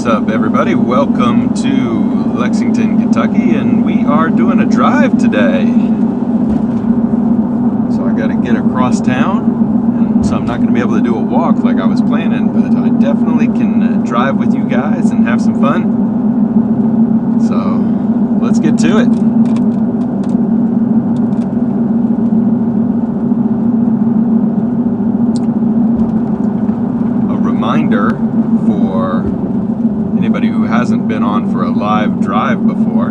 up, everybody? Welcome to Lexington, Kentucky, and we are doing a drive today. So I got to get across town, and so I'm not going to be able to do a walk like I was planning, but I definitely can drive with you guys and have some fun. So let's get to it. Reminder for anybody who hasn't been on for a live drive before,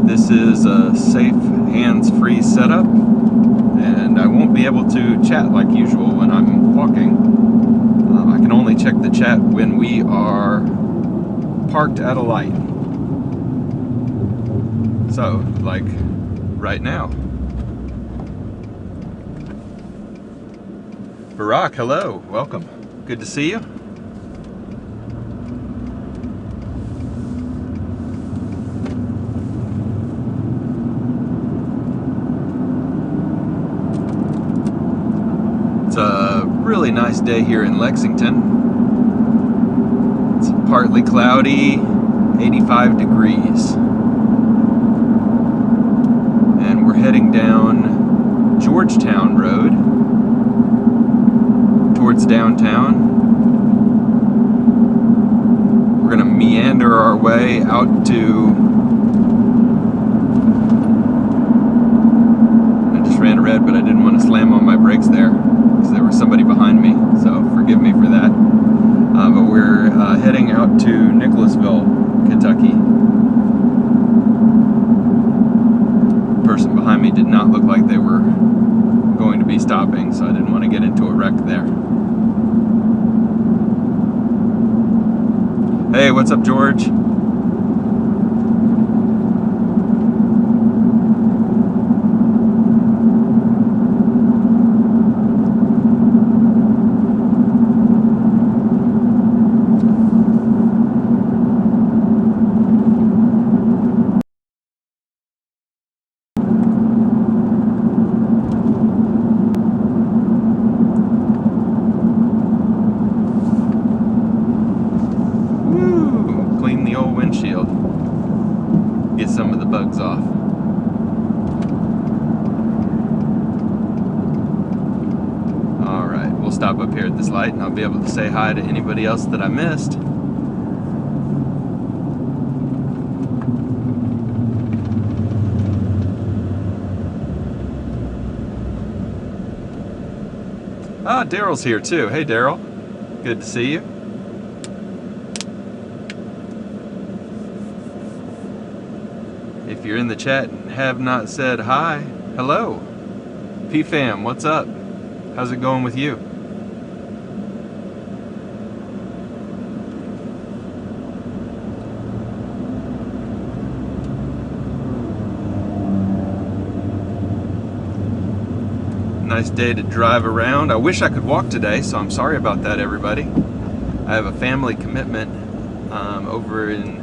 this is a safe hands-free setup, and I won't be able to chat like usual when I'm walking. I can only check the chat when we are parked at a light. So, like right now. Barack, hello, welcome. Good to see you. It's a really nice day here in Lexington. It's partly cloudy, 85 degrees. And we're heading down Georgetown Road towards downtown. We're gonna meander our way out to, I just ran red, but I didn't want to slam on my brakes there because there was somebody behind me, so forgive me for that. But we're heading out to Nicholasville, Kentucky. The person behind me did not look like they were going to be stopping, so I didn't want to get into a wreck there. Hey, what's up, George? Get some of the bugs off. Alright, we'll stop up here at this light and I'll be able to say hi to anybody else that I missed. Ah, Daryl's here too. Hey Daryl, good to see you. If you're in the chat and have not said hi, hello. P-Fam, what's up? How's it going with you? Nice day to drive around. I wish I could walk today, so I'm sorry about that, everybody. I have a family commitment over in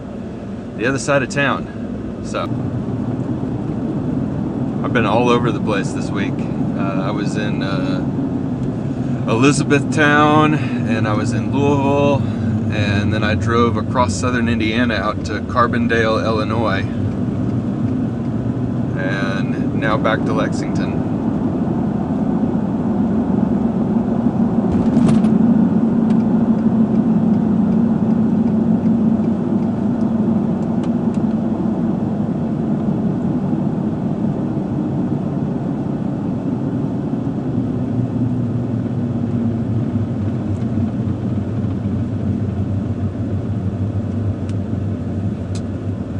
the other side of town. So, I've been all over the place this week. I was in Elizabethtown, and I was in Louisville, and then I drove across southern Indiana out to Carbondale, Illinois, and now back to Lexington.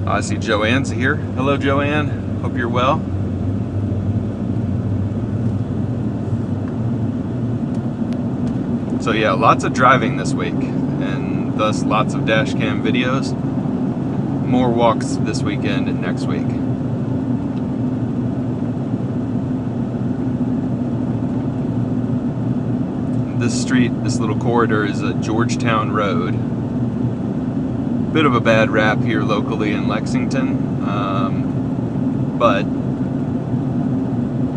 I see Joanne's here. Hello, Joanne. Hope you're well. So yeah, lots of driving this week, and thus lots of Dashcam videos. More walks this weekend and next week. This street, this little corridor, is a Georgetown Road. Bit of a bad rap here locally in Lexington, but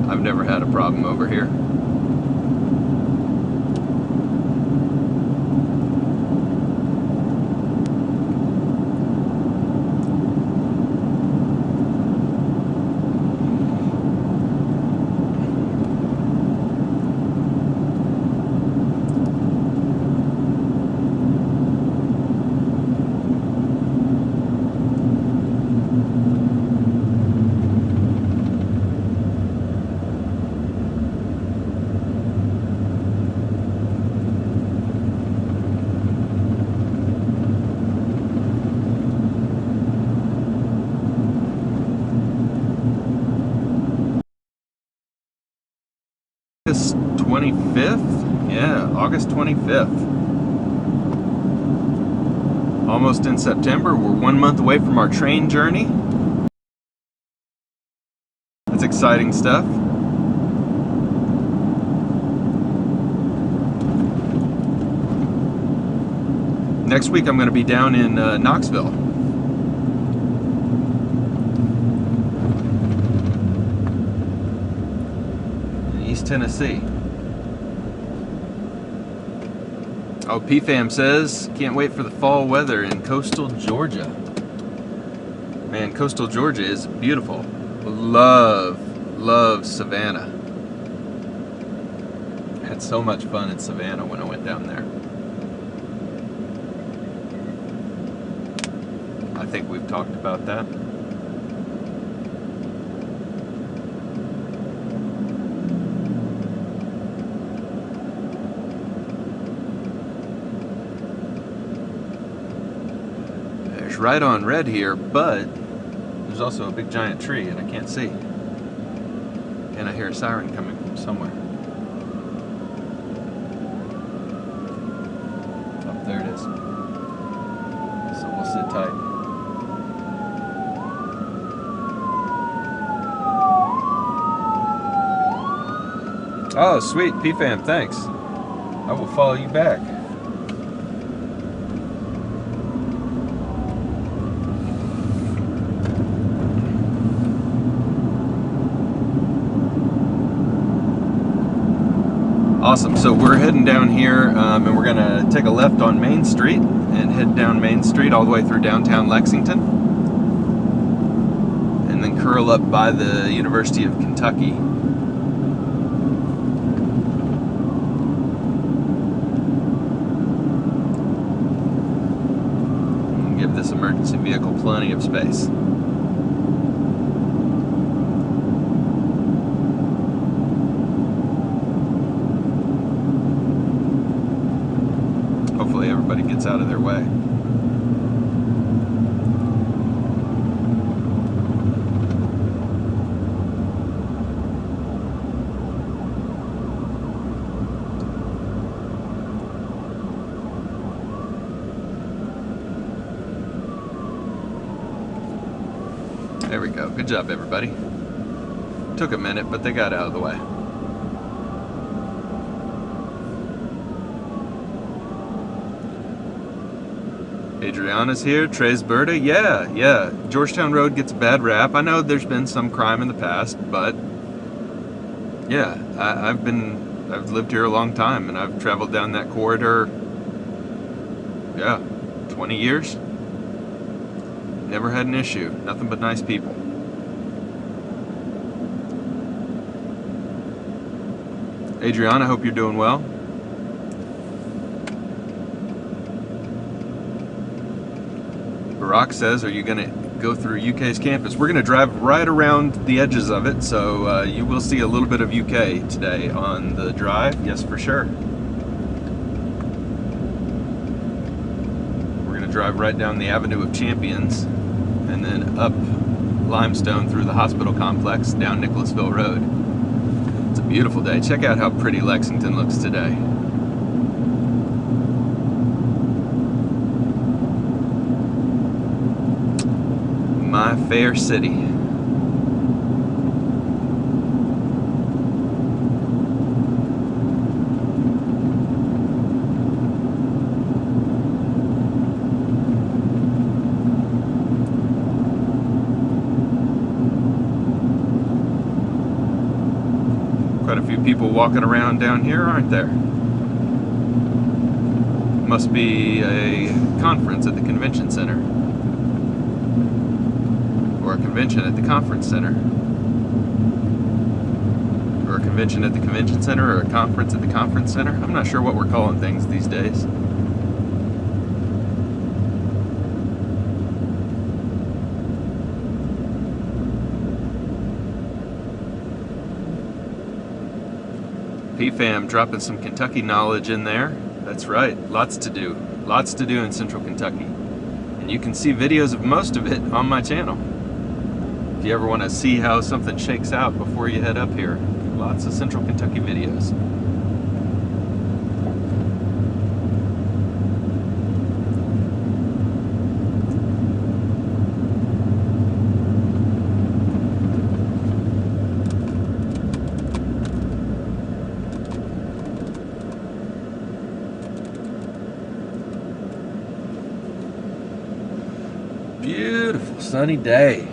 I've never had a problem over here. August 25th? Yeah, August 25th. Almost in September. We're 1 month away from our train journey. That's exciting stuff. Next week I'm going to be down in Knoxville. East Tennessee. Oh, PFAM says, can't wait for the fall weather in coastal Georgia. Man, coastal Georgia is beautiful. Love Savannah. I had so much fun in Savannah when I went down there. I think we've talked about that. There's right on red here, but there's also a big giant tree and I can't see. And I hear a siren coming from somewhere. Oh, there it is. So we'll sit tight. Oh, sweet. PFAM, thanks. I will follow you back. Awesome. So we're heading down here and we're going to take a left on Main Street and head down Main Street all the way through downtown Lexington. And then curl up by the University of Kentucky. And give this emergency vehicle plenty of space. Hopefully everybody gets out of their way. There we go. Good job, everybody. Took a minute, but they got out of the way. Adriana's here. Trey's Berta. Yeah. Georgetown Road gets a bad rap. I know there's been some crime in the past, but yeah, I've lived here a long time, and I've traveled down that corridor. Yeah, 20 years. Never had an issue. Nothing but nice people. Adriana, hope you're doing well. Barack says, are you going to go through UK's campus? We're going to drive right around the edges of it, so you will see a little bit of UK today on the drive. Yes, for sure. We're going to drive right down the Avenue of Champions and then up Limestone through the hospital complex down Nicholasville Road. It's a beautiful day. Check out how pretty Lexington looks today. My fair city. Quite a few people walking around down here, aren't there? Must be a conference at the convention center. Or a convention at the conference center. Or a convention at the convention center, or a conference at the conference center. I'm not sure what we're calling things these days. PFAM dropping some Kentucky knowledge in there. That's right, lots to do. Lots to do in central Kentucky. And you can see videos of most of it on my channel. If you ever want to see how something shakes out before you head up here, Lots of Central Kentucky videos. Beautiful sunny day.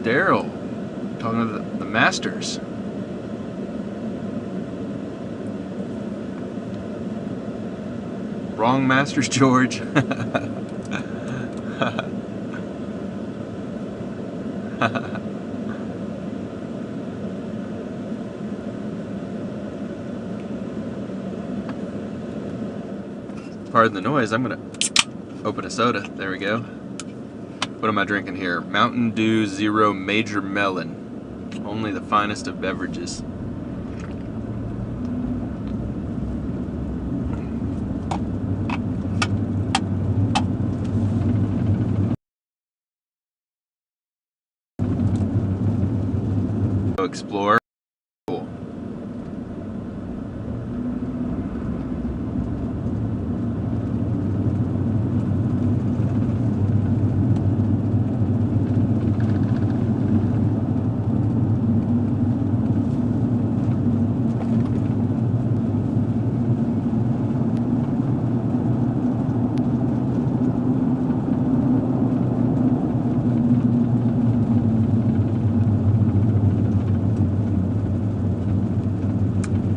Daryl, talking to the masters. Wrong masters, George. Pardon the noise, I'm gonna open a soda. There we go. What am I drinking here? Mountain Dew Zero Major Melon. Only the finest of beverages. Explore. Cool.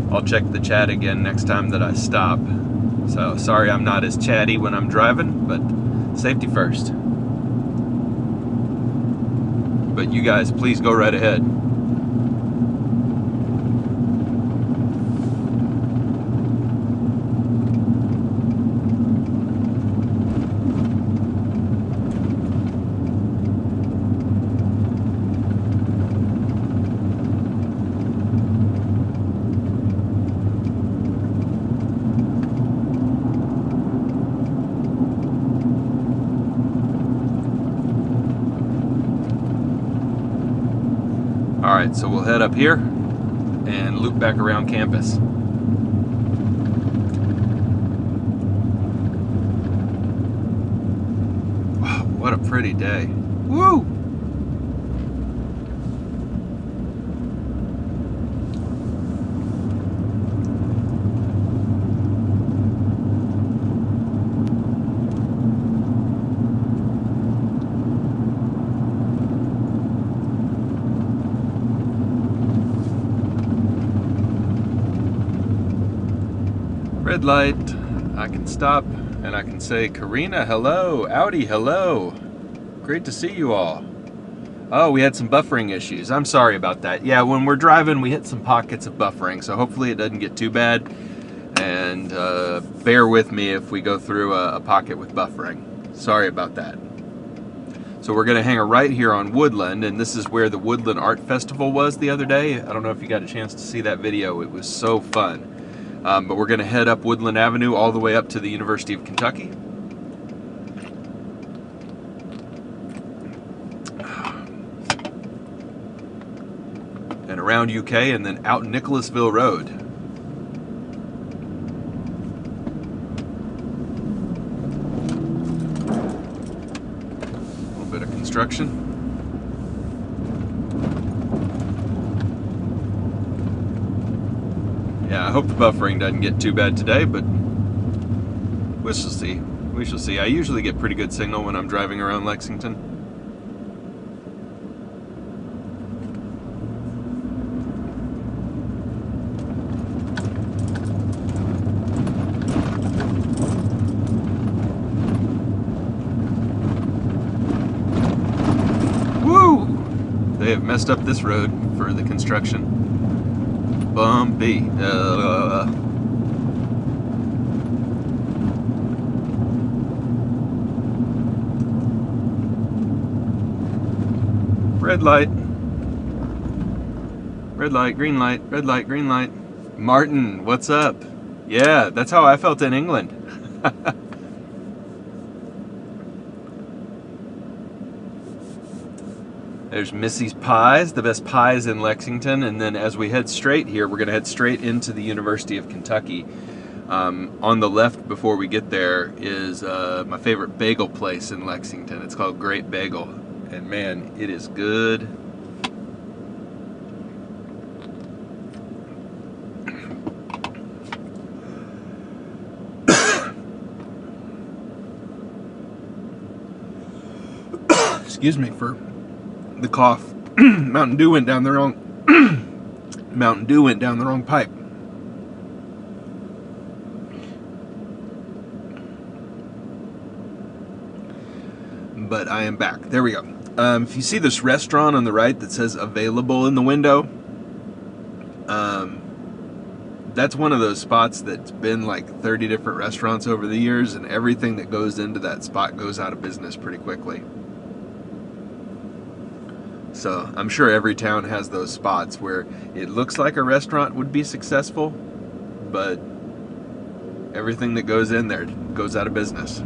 I'll check the chat again next time that I stop. So sorry I'm not as chatty when I'm driving, but safety first. But you guys, please go right ahead. Alright, so we'll head up here and loop back around campus. Wow, what a pretty day. Woo! Red light, I can stop and I can say, Karina, hello, Audi, hello. Great to see you all. Oh, we had some buffering issues. I'm sorry about that. Yeah, when we're driving, we hit some pockets of buffering, so hopefully it doesn't get too bad. And bear with me if we go through a pocket with buffering. Sorry about that. So we're gonna hang a right here on Woodland, and this is where the Woodland Art Festival was the other day. I don't know if you got a chance to see that video. It was so fun. But we're going to head up Woodland Avenue all the way up to the University of Kentucky. And around UK and then out Nicholasville Road. A little bit of construction. Yeah, I hope the buffering doesn't get too bad today, but we shall see. We shall see. I usually get pretty good signal when I'm driving around Lexington. Woo! They have messed up this road for the construction. Bumpy. Red light. Red light, green light, red light, green light. Martin, what's up? Yeah, that's how I felt in England. There's Missy's Pies, the best pies in Lexington. And then as we head straight here, we're going to head straight into the University of Kentucky. On the left before we get there is my favorite bagel place in Lexington. It's called Great Bagel. And man, it is good. Excuse me for the cough. Mountain Dew went down the wrong pipe. But I am back. There we go. If you see this restaurant on the right that says available in the window, that's one of those spots that's been like 30 different restaurants over the years, and everything that goes into that spot goes out of business pretty quickly. So I'm sure every town has those spots where it looks like a restaurant would be successful, but everything that goes in there goes out of business.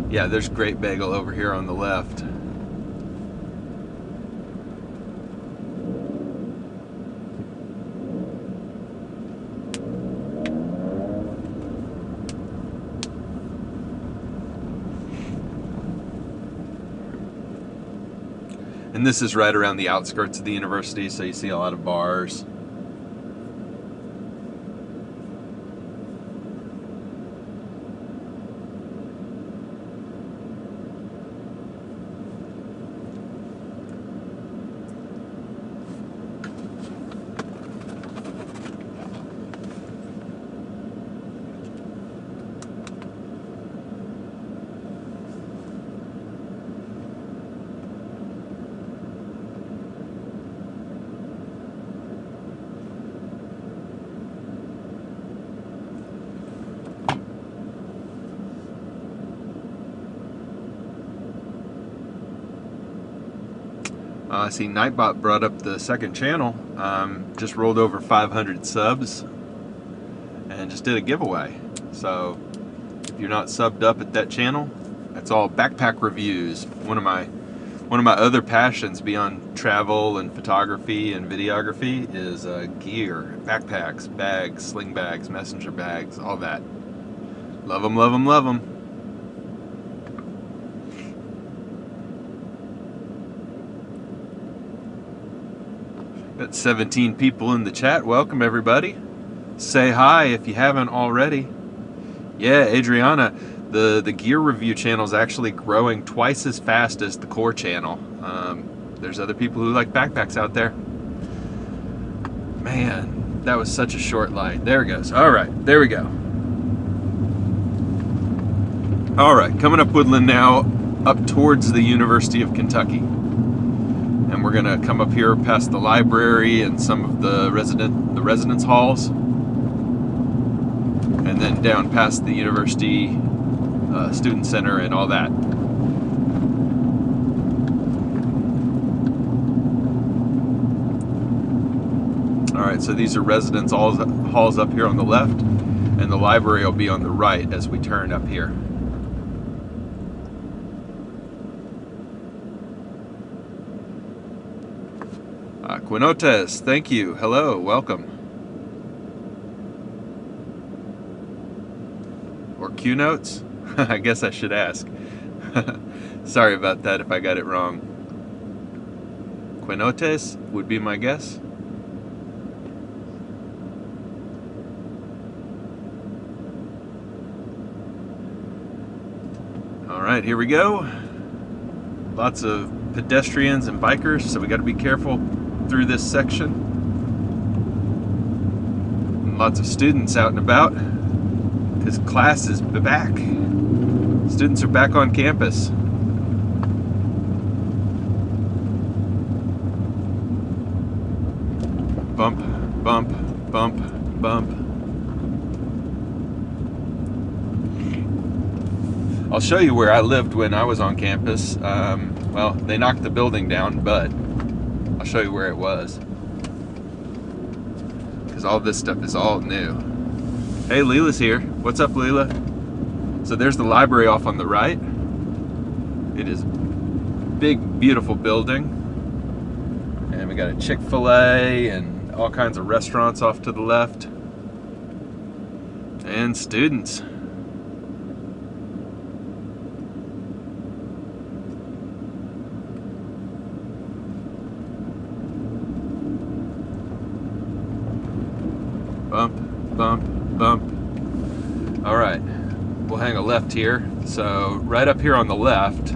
Yeah, there's Great Bagel over here on the left. And this is right around the outskirts of the university, so you see a lot of bars. I see Nightbot brought up the second channel. Just rolled over 500 subs and just did a giveaway. So if you're not subbed up at that channel, that's all backpack reviews. One of my other passions beyond travel and photography and videography is gear, backpacks, bags, sling bags, messenger bags, all that. Love them, love them, love them. Got 17 people in the chat. Welcome, everybody. Say hi if you haven't already. Yeah, Adriana, the gear review channel is actually growing twice as fast as the core channel. There's other people who like backpacks out there. Man, that was such a short light. There it goes. All right, there we go. All right, coming up Woodland now, up towards the University of Kentucky. And we're gonna come up here past the library and some of the residence halls, and then down past the university student center and all that. All right, so these are residence halls up here on the left, and the library will be on the right as we turn up here. Quinotes, thank you. Hello, welcome. Or Q notes? I guess I should ask. Sorry about that if I got it wrong. Quinotes would be my guess. All right, here we go. Lots of pedestrians and bikers, so we got to be careful through this section. And lots of students out and about because class is back. Students are back on campus. Bump, bump, bump, bump. I'll show you where I lived when I was on campus. Well, they knocked the building down, but I'll show you where it was, because all this stuff is all new. Hey, Leela's here. What's up, Leela? So there's the library off on the right. It is a big, beautiful building. And we got a Chick-fil-A and all kinds of restaurants off to the left. And students. Bump, bump, bump. All right, we'll hang a left here. So right up here on the left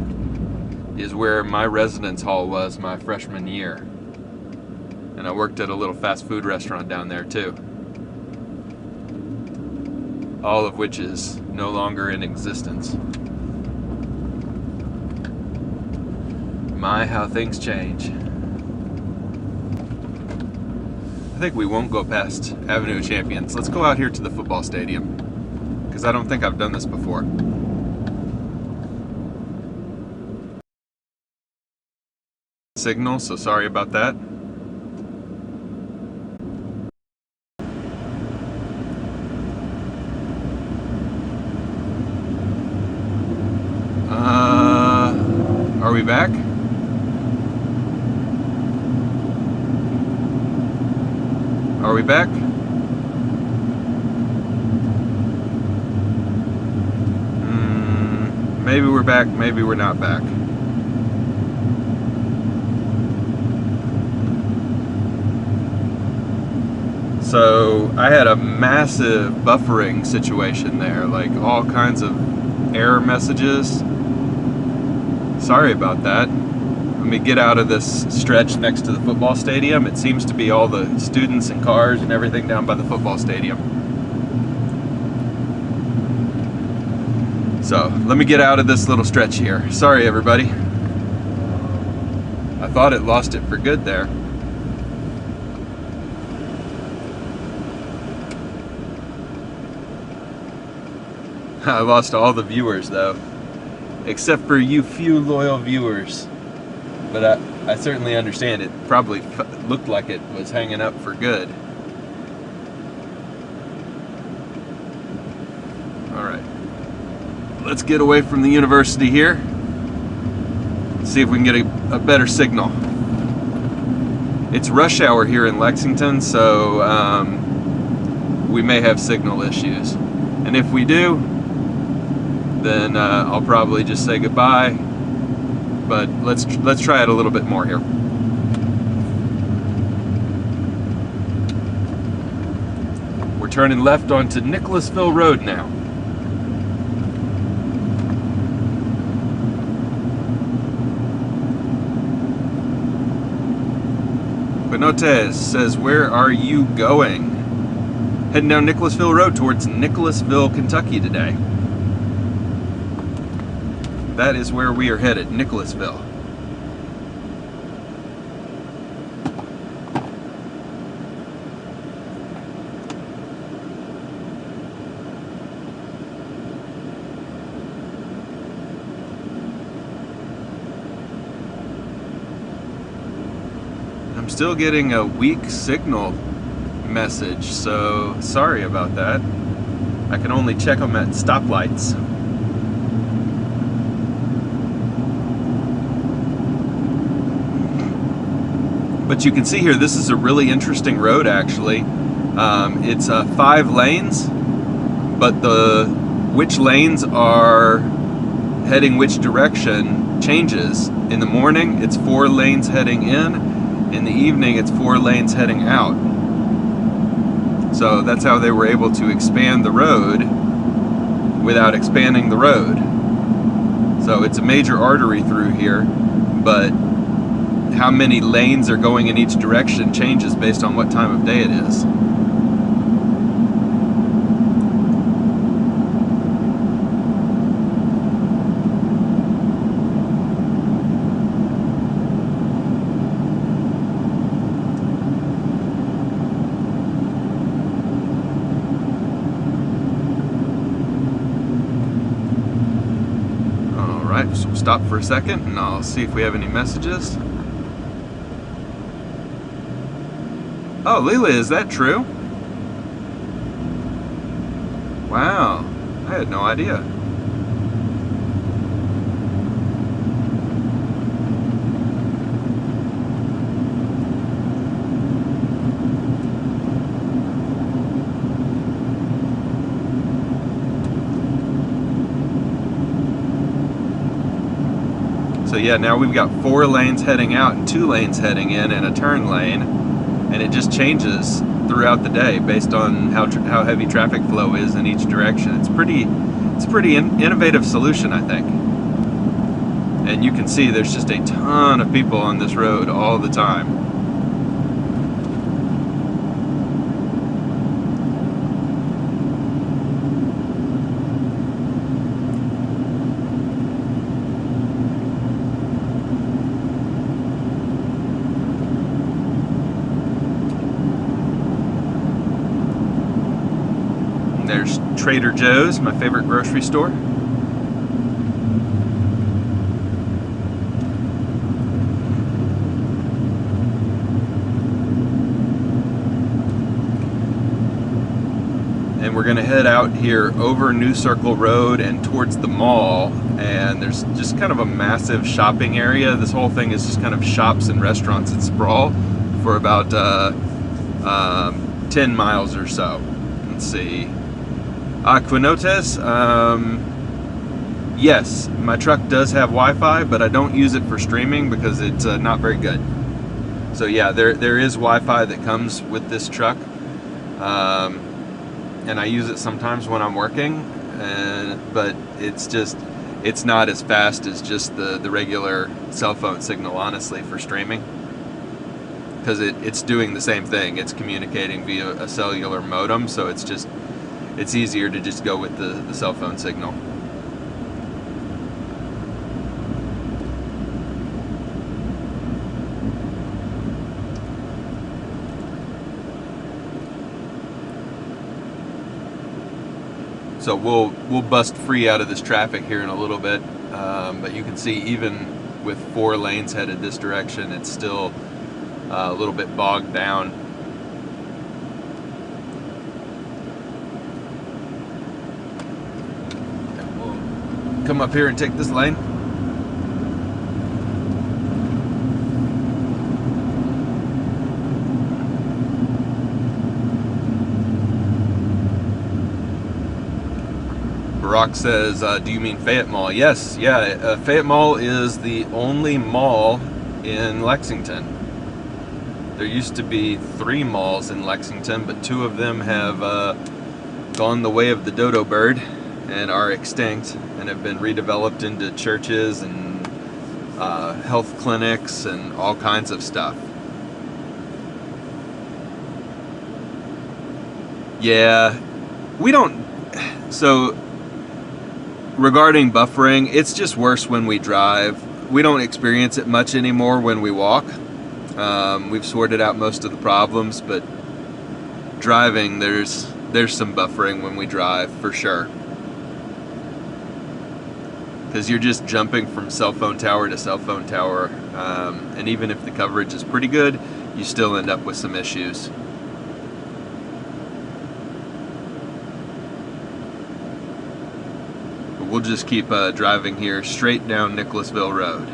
is where my residence hall was my freshman year. And I worked at a little fast food restaurant down there too. All of which is no longer in existence. My, how things change. I think we won't go past Avenue of Champions. Let's go out here to the football stadium, because I don't think I've done this before. Signal, so sorry about that. Are we back? Are we back? Maybe we're back, maybe we're not back. So I had a massive buffering situation there, like all kinds of error messages. Sorry about that. Let me get out of this stretch next to the football stadium. It seems to be all the students and cars and everything down by the football stadium. So let me get out of this little stretch here. Sorry, everybody. I thought it lost it for good there. I lost all the viewers though, except for you few loyal viewers. But I certainly understand it probably looked like it was hanging up for good. Alright, let's get away from the university here. See if we can get a better signal. It's rush hour here in Lexington, so we may have signal issues. And if we do, then I'll probably just say goodbye. But let's try it a little bit more here. We're turning left onto Nicholasville Road now. Benotes says, where are you going? Heading down Nicholasville Road towards Nicholasville, Kentucky today. That is where we are headed, Nicholasville. I'm still getting a weak signal message, so sorry about that. I can only check them at stoplights. But you can see here, this is a really interesting road actually. It's 5 lanes, but which lanes are heading which direction changes. In the morning, it's 4 lanes heading in the evening, it's 4 lanes heading out. So that's how they were able to expand the road without expanding the road. So it's a major artery through here, but how many lanes are going in each direction changes based on what time of day it is. Alright, so we'll stop for a second and I'll see if we have any messages. Oh, Leela, is that true? Wow, I had no idea. So yeah, now we've got 4 lanes heading out and 2 lanes heading in and a turn lane, and it just changes throughout the day based on how heavy traffic flow is in each direction. It's a pretty innovative solution, I think. And you can see there's just a ton of people on this road all the time. There's Trader Joe's, my favorite grocery store. And we're gonna head out here over New Circle Road and towards the mall, and there's just kind of a massive shopping area. This whole thing is just kind of shops and restaurants that sprawl for about 10 miles or so. Let's see. Quinotes, yes, my truck does have Wi-Fi, but I don't use it for streaming because it's not very good. So yeah, there is Wi-Fi that comes with this truck, and I use it sometimes when I'm working, but it's not as fast as just the regular cell phone signal, honestly, for streaming, because it's doing the same thing. It's communicating via a cellular modem, so it's easier to just go with the cell phone signal. So we'll bust free out of this traffic here in a little bit, but you can see even with 4 lanes headed this direction, it's still a little bit bogged down. Come up here and take this lane. Barack says, do you mean Fayette Mall? Yes, yeah, Fayette Mall is the only mall in Lexington. There used to be 3 malls in Lexington, but 2 of them have gone the way of the dodo bird and are extinct and have been redeveloped into churches and health clinics and all kinds of stuff. Yeah, we don't, so regarding buffering, it's just worse when we drive. We don't experience it much anymore when we walk. We've sorted out most of the problems, but driving, there's some buffering when we drive, for sure. Because you're just jumping from cell phone tower to cell phone tower, and even if the coverage is pretty good, you still end up with some issues. But we'll just keep driving here straight down Nicholasville Road.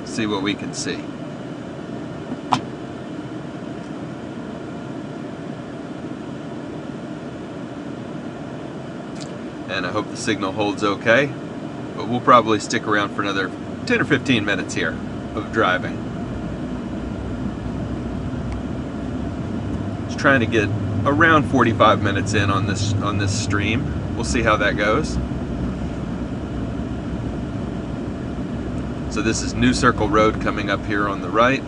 See what we can see. And I hope the signal holds okay. But we'll probably stick around for another 10 or 15 minutes here of driving. Just trying to get around 45 minutes in on this stream. We'll see how that goes. So this is New Circle Road coming up here on the right.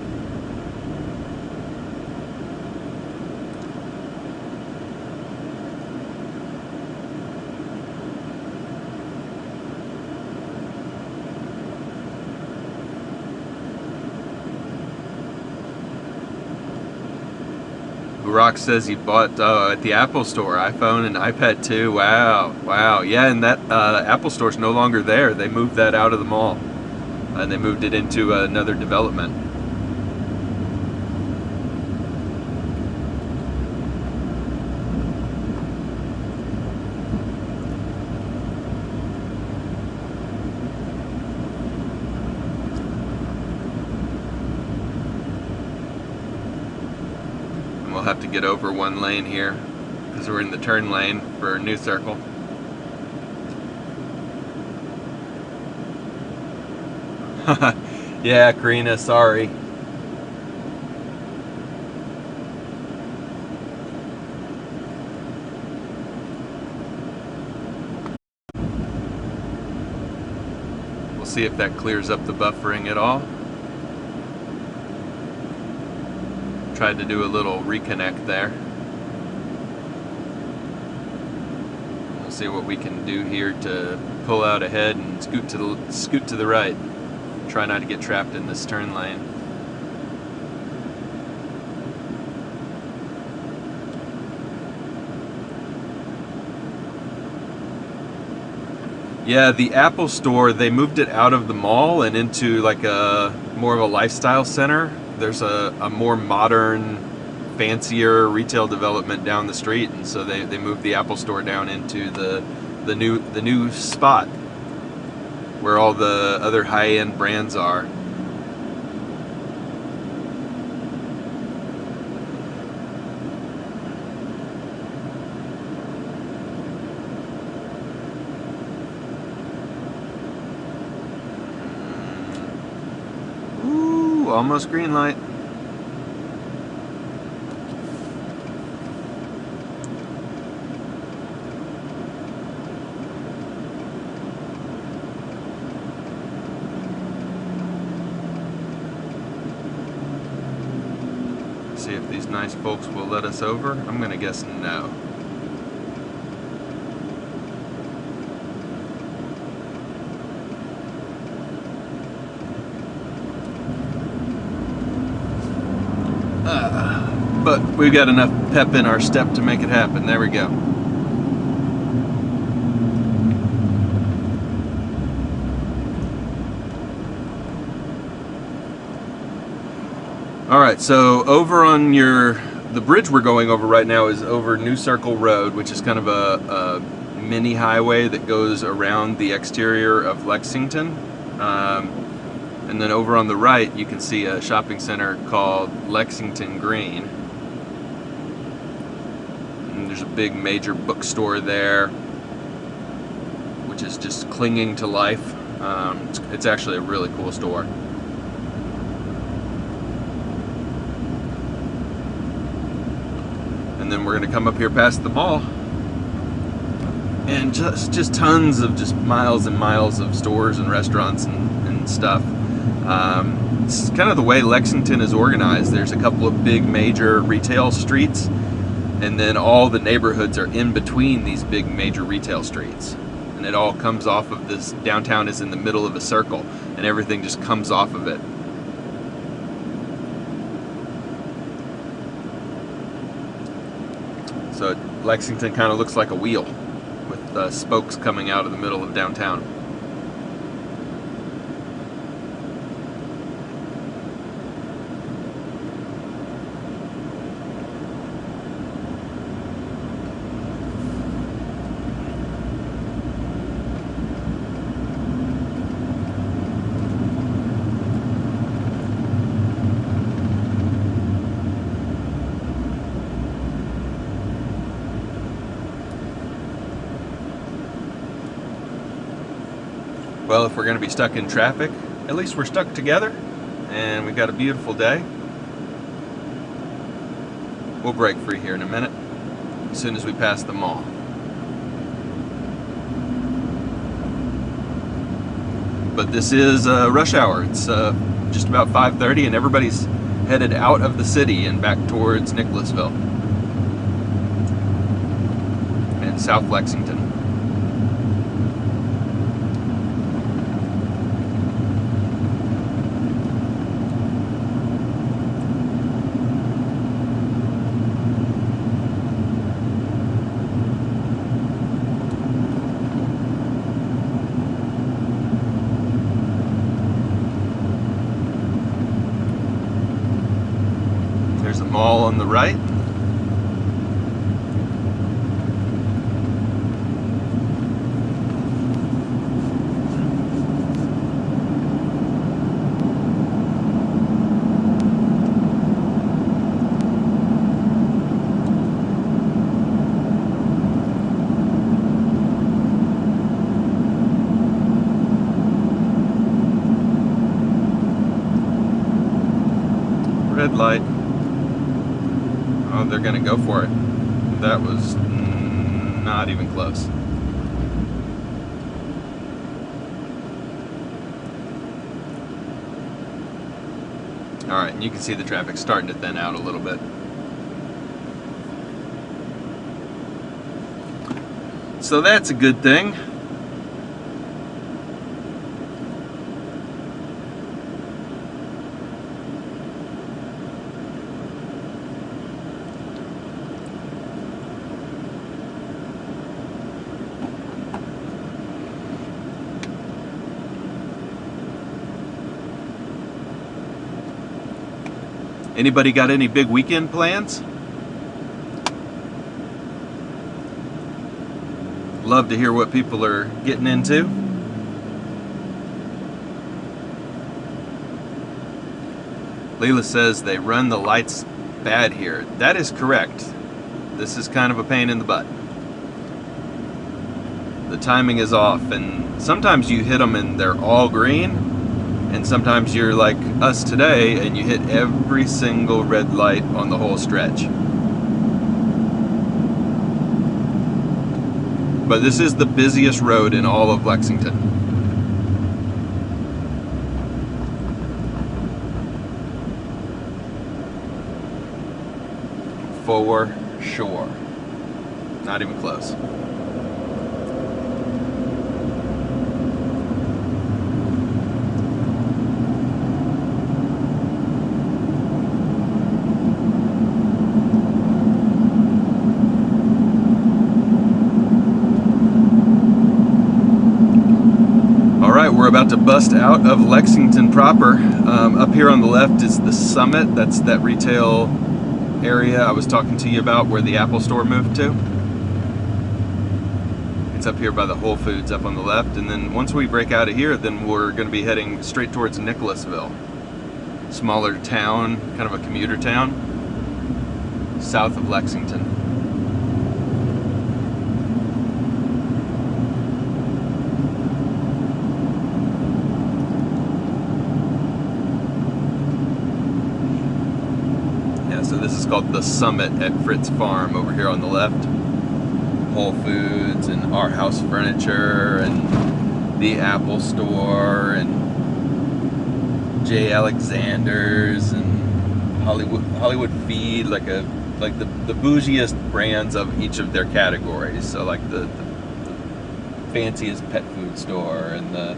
Rock says he bought at the Apple Store, iPhone and iPad 2. Wow. Yeah, and that Apple Store's no longer there. They moved that out of the mall, and they moved it into another development. have to get over one lane here because we're in the turn lane for New Circle. Yeah, Karina, sorry. We'll see if that clears up the buffering at all. Tried to do a little reconnect there. We'll see what we can do here to pull out ahead and scoot to the right. Try not to get trapped in this turn lane. Yeah, the Apple store, they moved it out of the mall and into like a more of a lifestyle center. There's a more modern, fancier retail development down the street, and so they moved the Apple store down into the new spot where all the other high-end brands are. Ooh, almost green light. See if these nice folks will let us over. I'm gonna guess no. But we've got enough pep in our step to make it happen. There we go. Alright, so over on the bridge we're going over right now is over New Circle Road, which is kind of a mini highway that goes around the exterior of Lexington. And then over on the right you can see a shopping center called Lexington Green. And there's a big major bookstore there, which is just clinging to life. It's actually a really cool store. And then we're going to come up here past the mall, and just tons of just miles and miles of stores and restaurants and stuff. It's kind of the way Lexington is organized. There's a couple of big major retail streets, and then all the neighborhoods are in between these big major retail streets, and it all comes off of this. Downtown is in the middle of a circle, and everything just comes off of it. So Lexington kind of looks like a wheel with spokes coming out of the middle of downtown. Well, if we're going to be stuck in traffic, at least we're stuck together, and we've got a beautiful day. We'll break free here in a minute, as soon as we pass the mall. But this is rush hour. It's just about 5:30, and everybody's headed out of the city and back towards Nicholasville and South Lexington. There's a mall on the right. Red light. Oh, they're gonna go for it. That was not even close. Alright, and you can see the traffic starting to thin out a little bit. So that's a good thing. Anybody got any big weekend plans? Love to hear what people are getting into. Leela says they run the lights bad here. That is correct. This is kind of a pain in the butt. The timing is off, and sometimes you hit them and they're all green, and sometimes you're like us today and you hit every single red light on the whole stretch. But this is the busiest road in all of Lexington. For sure. Not even close. We're about to bust out of Lexington proper. Up here on the left is the Summit. That's that retail area I was talking to you about where the Apple store moved to. It's up here by the Whole Foods up on the left. And then once we break out of here, then we're going to be heading straight towards Nicholasville. Smaller town, kind of a commuter town, south of Lexington. So this is called the Summit at Fritz Farm over here on the left. Whole Foods and Our House Furniture and the Apple Store and J. Alexander's and Hollywood Feed, like the bougiest brands of each of their categories. So like the fanciest pet food store and the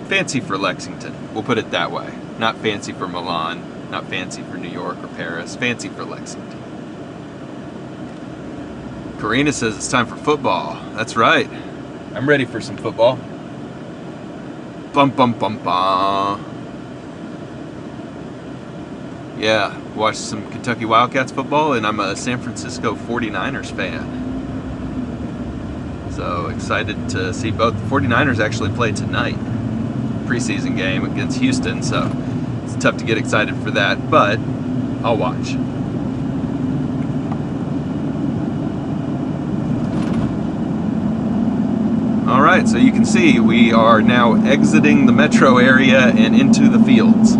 fancy for Lexington. We'll put it that way. Not fancy for Milan. Not fancy for New York or Paris, fancy for Lexington. Karina says it's time for football. That's right. I'm ready for some football. Bum bum bum bum. Yeah, watched some Kentucky Wildcats football, and I'm a San Francisco 49ers fan. So excited to see both. The 49ers actually play tonight. Preseason game against Houston, so it's tough to get excited for that, but I'll watch. All right, so you can see we are now exiting the metro area and into the fields.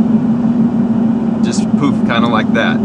Just poof, kind of like that.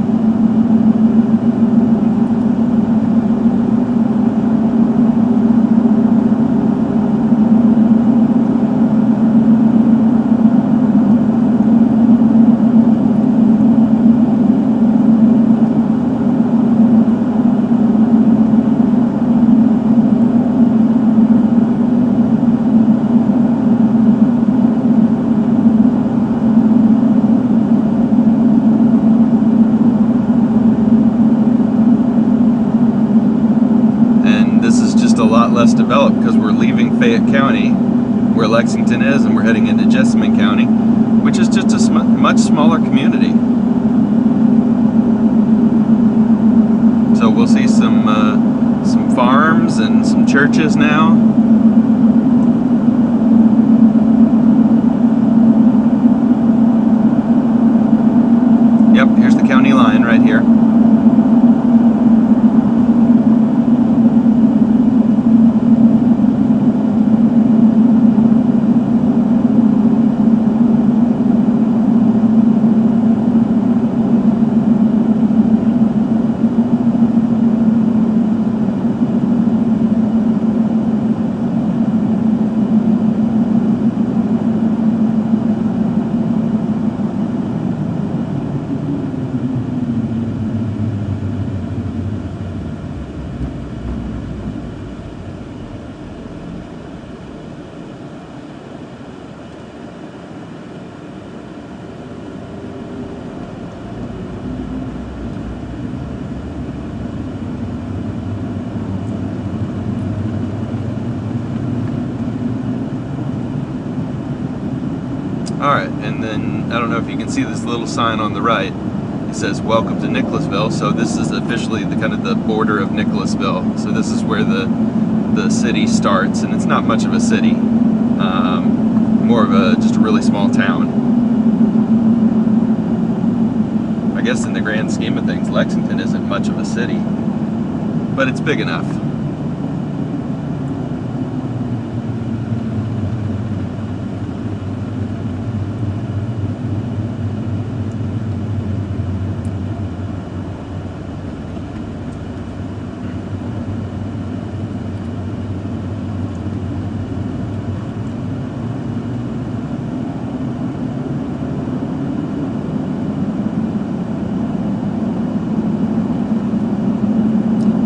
Less developed because we're leaving Fayette County where Lexington is and we're heading into Jessamine County, which is just a much smaller community. So we'll see some farms and some churches now. Yep, here's the county line right here. Alright, and then I don't know if you can see this little sign on the right. It says welcome to Nicholasville. So this is officially the kind of the border of Nicholasville. So this is where the city starts, and it's not much of a city. More of just a really small town. I guess in the grand scheme of things, Lexington isn't much of a city, but it's big enough.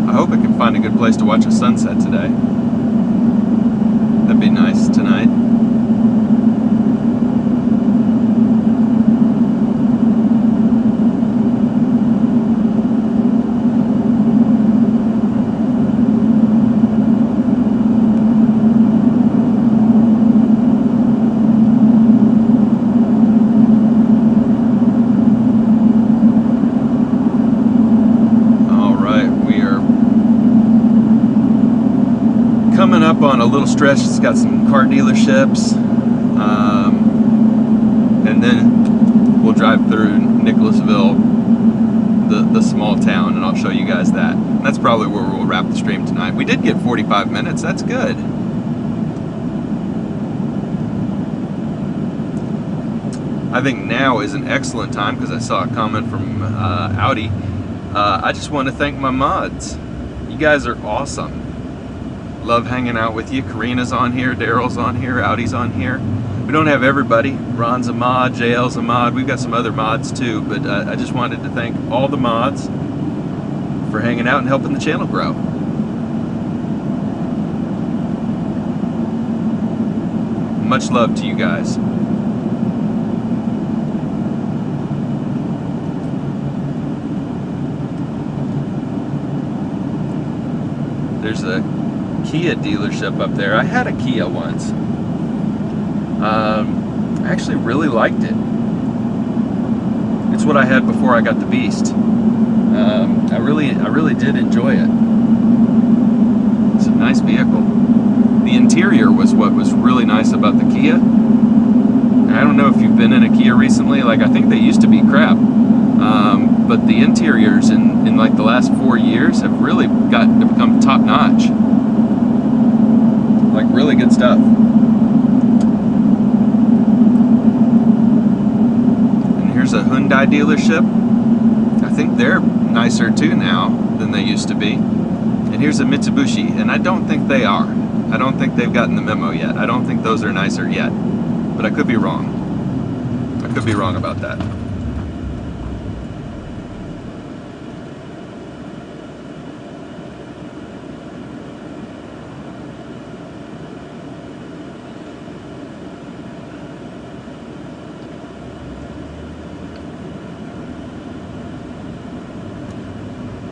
I hope I can find a good place to watch a sunset today. That'd be nice tonight. Coming up on a little stretch, it's got some car dealerships, and then we'll drive through Nicholasville, the small town, and I'll show you guys that. And that's probably where we'll wrap the stream tonight. We did get 45 minutes, that's good. I think now is an excellent time, because I saw a comment from Audi. I just want to thank my mods. You guys are awesome. Love hanging out with you. Karina's on here, Daryl's on here, Audi's on here. We don't have everybody. Ron's a mod, JL's a mod. We've got some other mods too, but I just wanted to thank all the mods for hanging out and helping the channel grow. Much love to you guys. There's a Kia dealership up there. I had a Kia once. I actually really liked it. It's what I had before I got the Beast. I really did enjoy it. It's a nice vehicle. The interior was what was really nice about the Kia. I don't know if you've been in a Kia recently. Like, I think they used to be crap. But the interiors in like the last 4 years have really gotten to become top notch. Like, really good stuff. And here's a Hyundai dealership. I think they're nicer too now than they used to be. And here's a Mitsubishi, and I don't think they are. I don't think they've gotten the memo yet. I don't think those are nicer yet. But I could be wrong. I could be wrong about that.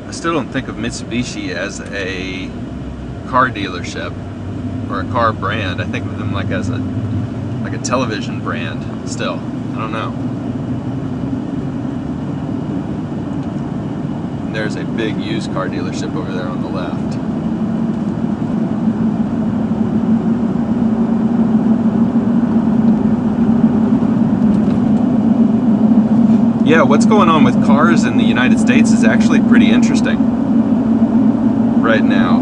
I still don't think of Mitsubishi as a car dealership or a car brand. I think of them like as a television brand still. I don't know. And there's a big used car dealership over there on the left. Yeah, what's going on with cars in the United States is actually pretty interesting right now.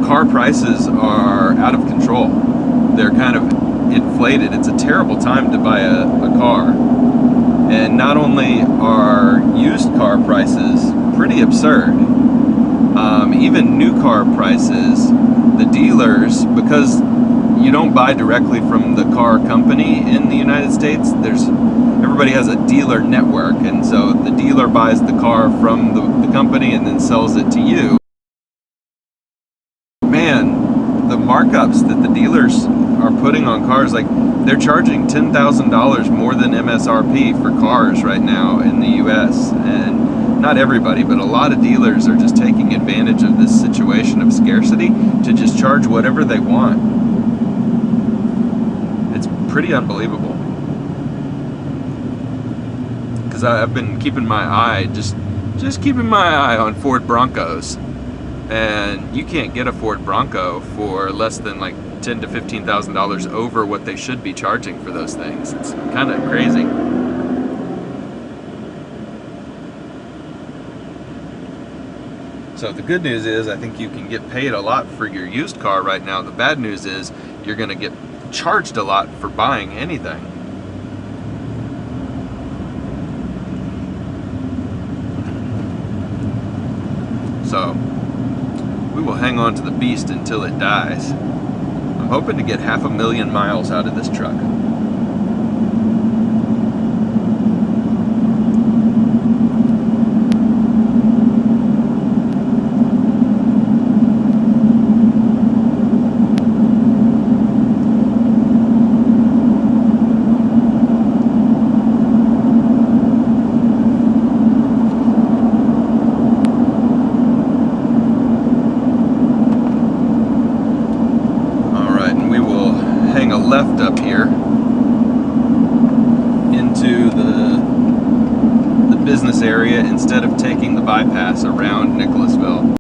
Car prices are out of control. They're kind of inflated. It's a terrible time to buy a car. And not only are used car prices pretty absurd, even new car prices, the dealers, because you don't buy directly from the car company in the United States, everybody has a dealer network, and so the dealer buys the car from the company and then sells it to you. Man, the markups that the dealers are putting on cars, like, they're charging $10,000 more than MSRP for cars right now in the US. And not everybody, but a lot of dealers are just taking advantage of this situation of scarcity to just charge whatever they want. It's pretty unbelievable. Because I've been keeping my eye, just keeping my eye on Ford Broncos, and you can't get a Ford Bronco for less than like $10,000 to $15,000 over what they should be charging for those things. It's kind of crazy. So the good news is I think you can get paid a lot for your used car right now. The bad news is you're going to get charged a lot for buying anything. So we will hang on to the beast until it dies. I'm hoping to get 500,000 miles out of this truck. Left up here into the business area instead of taking the bypass around Nicholasville.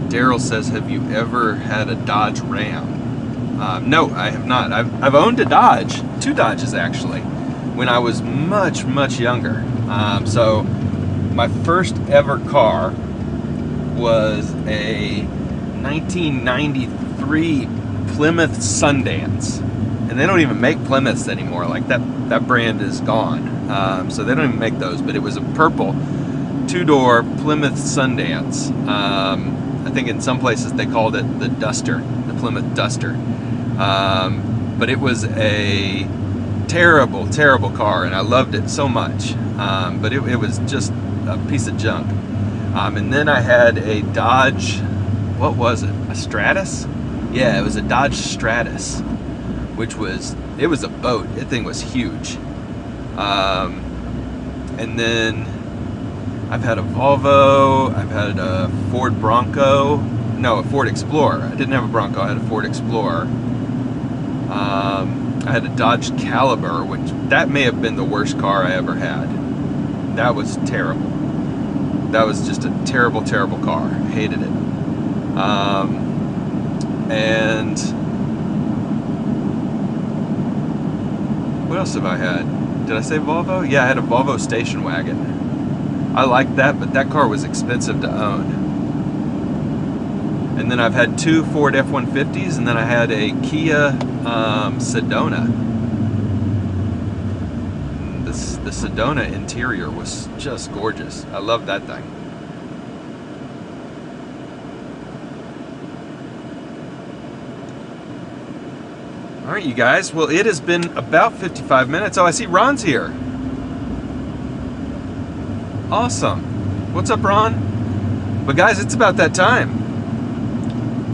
Daryl says, have you ever had a Dodge Ram? No, I have not. I've owned a Dodge, 2 Dodges actually, when I was much younger. So my first ever car was a 1993 Plymouth Sundance. And they don't even make Plymouths anymore. Like that brand is gone. So they don't even make those, but it was a purple 2-door Plymouth Sundance. I think in some places they called it the Duster, the Plymouth Duster. But it was a terrible car, and I loved it so much. But it was just a piece of junk. And then I had a Dodge, what was it? A Stratus? Yeah, it was a Dodge Stratus, which was, it was a boat. That thing was huge. And then I've had a Volvo, I've had a Ford Bronco, no, a Ford Explorer. I didn't have a Bronco, I had a Ford Explorer. I had a Dodge Caliber, which, that may have been the worst car I ever had. That was terrible. That was just a terrible car. Hated it. And what else have I had? Did I say Volvo? Yeah, I had a Volvo station wagon. I liked that, but that car was expensive to own. And then I've had 2 Ford F-150s, and then I had a Kia Sedona. The Sedona interior was just gorgeous. I love that thing. All right, you guys. Well, it has been about 55 minutes. Oh, I see Ron's here. Awesome. What's up, Ron? But guys, it's about that time.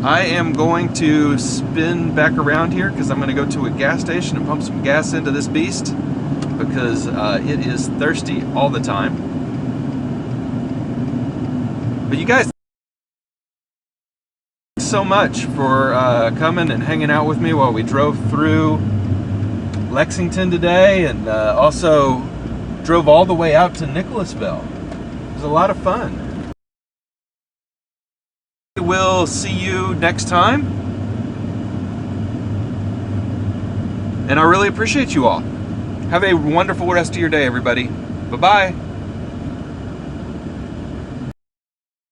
I am going to spin back around here because I'm going to go to a gas station and pump some gas into this beast because it is thirsty all the time. But you guys, thanks so much for coming and hanging out with me while we drove through Lexington today, and also drove all the way out to Nicholasville. It was a lot of fun. We'll see you next time. And I really appreciate you all. Have a wonderful rest of your day, everybody. Bye-bye.